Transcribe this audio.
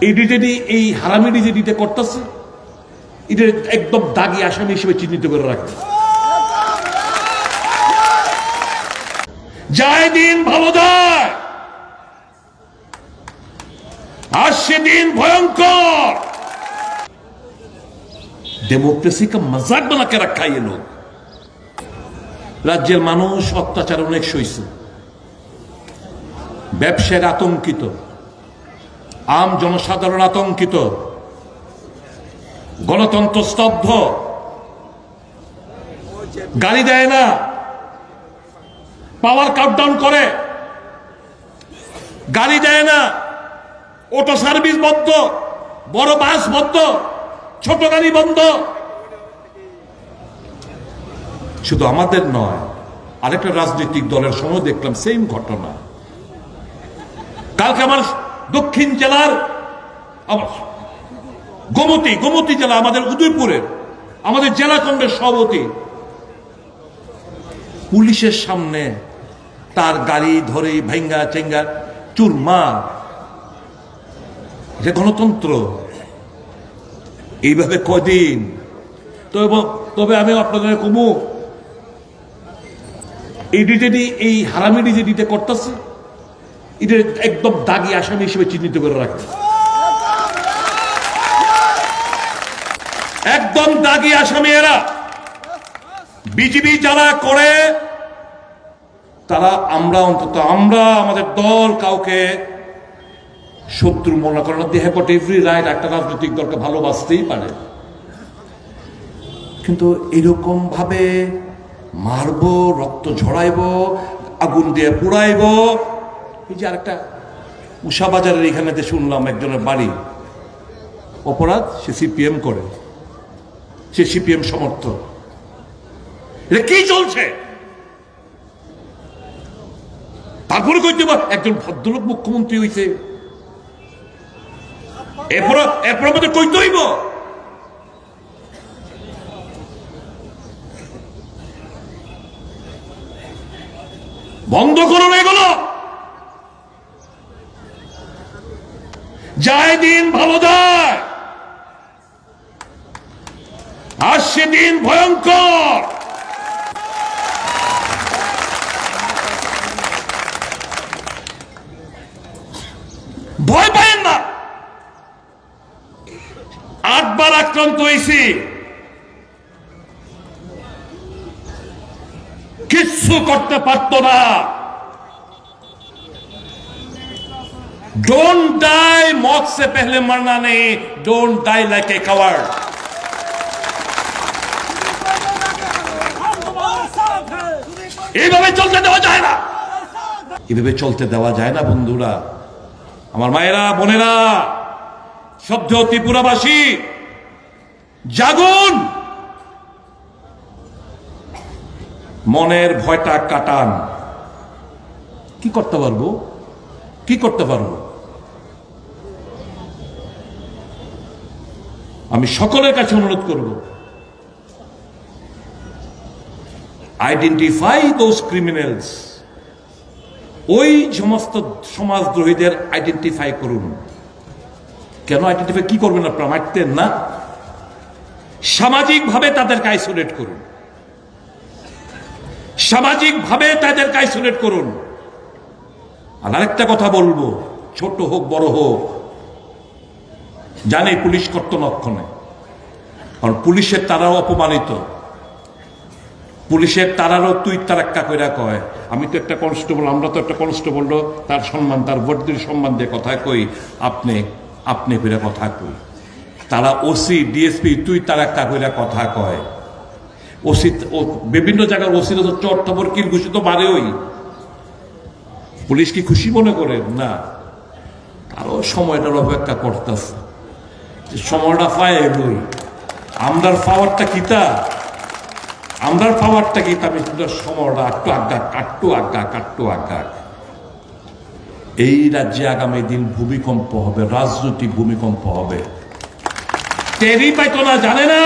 এই ডিটেটি এই হারামি ডিটেটিতে করতেছে, এটা একদম দাগি আসামি হিসেবে চিহ্নিত করে রাখবে। যায় দিন ভালো যায়, আসছে দিন भयंकर। डेमोक्रेसी का मजाक बना के रखा ये लोग। রাজ্যের মানুষ অত্যাচার অনেক সইছে, ব্যবসায়ীরা আতঙ্কিত, আম জনসাধারণ আতঙ্কিত, গণতন্ত্র স্তব্ধ, গাড়ি দেয় না, পাওয়ার কাটডাউন করে, গাড়ি দেয় না, অটো সার্ভিস বন্ধ, বড় বাস বন্ধ, ছোট গাড়ি বন্ধ। শুধু আমাদের নয়, আরেকটা রাজনৈতিক দলের সময় দেখলাম সেম ঘটনা। কালকে আমার দক্ষিণ জেলার গোমতী জেলা, আমাদের উদয়পুরের আমাদের জেলা কংগ্রেস সভাপতি পুলিশের সামনে তার গাড়ি ধরে ভাঙ্গা চেঙ্গা চুরমার। যে গণতন্ত্র এইভাবে কদিন? তবে আমি আপনাদের কমু, এই ডিটেটি এই হারামি ডিটেটিতে করতেছে, এটা একদম দাগি আসামি হিসেবে চিহ্নিত করে রাখবে। একদম দাগি আসামি এরা। বিজেপি যারা করে তারা, আমরা আমাদের দল কাউকে শত্রু মনে করে না। They have got every right, একটা রাজনৈতিক দলকে ভালোবাসতেই পারে, কিন্তু এরকম ভাবে মারবো, রক্ত ঝরাইবো, আগুন দিয়ে পুড়াইবো। এই যে আরেকটা উষা বাজারের এখানে শুনলাম একজনের বাড়ি অপরাধ, সে সিপিএম করে, সে সিপিএম সমর্থক। এটা কি চলছে? তারপরে কইতে একজন ভদ্রলোক মুখ্যমন্ত্রী হইছে, এরপর আমাদের কইতে হইব বন্ধ করুন এগুলো। যায় দিন ভালো যায়, আসছে দিন ভয়ঙ্কর। ভয় পায়েন না। 8 বার আক্রান্ত হয়েছি, কিচ্ছু করতে পারত না। डोंट डाई, मौत से पहले मरना नहीं, don't die like a coward. এইভাবে চলতে দেওয়া যায় না, এইভাবে চলতে দেওয়া যায় না বন্ধুরা, আমার মায়েরা বোনেরা, শব্দ ত্রিপুরাবাসী জাগুন, মনের ভয়টা কাটান। কি করতে পারবো? কি করতে পারবো? আমি সকলের কাছে অনুরোধ করব, আইডেন্টিফাই দোজ ক্রিমিনালস। ওই সমস্ত সমাজদ্রোহীদের আইডেন্টিফাই করুন। কেন আইডেন্টিফাই? কি করবেন আপনারা? মারতেন না? সামাজিকভাবে তাদেরকে আইসোলেট করুন, সামাজিকভাবে তাদেরকে আইসোলেট করুন। আর আরেকটা কথা বলবো, ছোট হোক বড় হোক, জানি পুলিশ কর্তনক্ষণে, কারণ পুলিশের তারাও অপমানিত, পুলিশের তারারও তুই তারাক্কা কইরা কয়। আমি তো একটা কনস্টেবল, আমরা তো একটা কনস্টেবল, তার সম্মান, তার বর্দির সম্মান দিয়ে কথা কই, আপনি কইরা কথা কই। তারা ওসি ডিএসপি তুই তারাক্কা কইরা কথা কয়। ওসি বিভিন্ন জায়গার ওসিরা তো চট থবর কিল ঘুষি তো মারে। ওই পুলিশ কি খুশি মনে করে? না, আরো সময়টার অপেক্ষা করতেছে, সময়টা পায় এগুলোই। আমরার পাওয়ারটা কিতা, আমরার পাওয়ারটা কিতা, আমি সময়টা একটু আজ্ঞা। এই রাজ্যে আগামী দিন ভূমিকম্প হবে, রাজনৈতিক ভূমিকম্প হবে। টেরি পাইতো না, জানে না।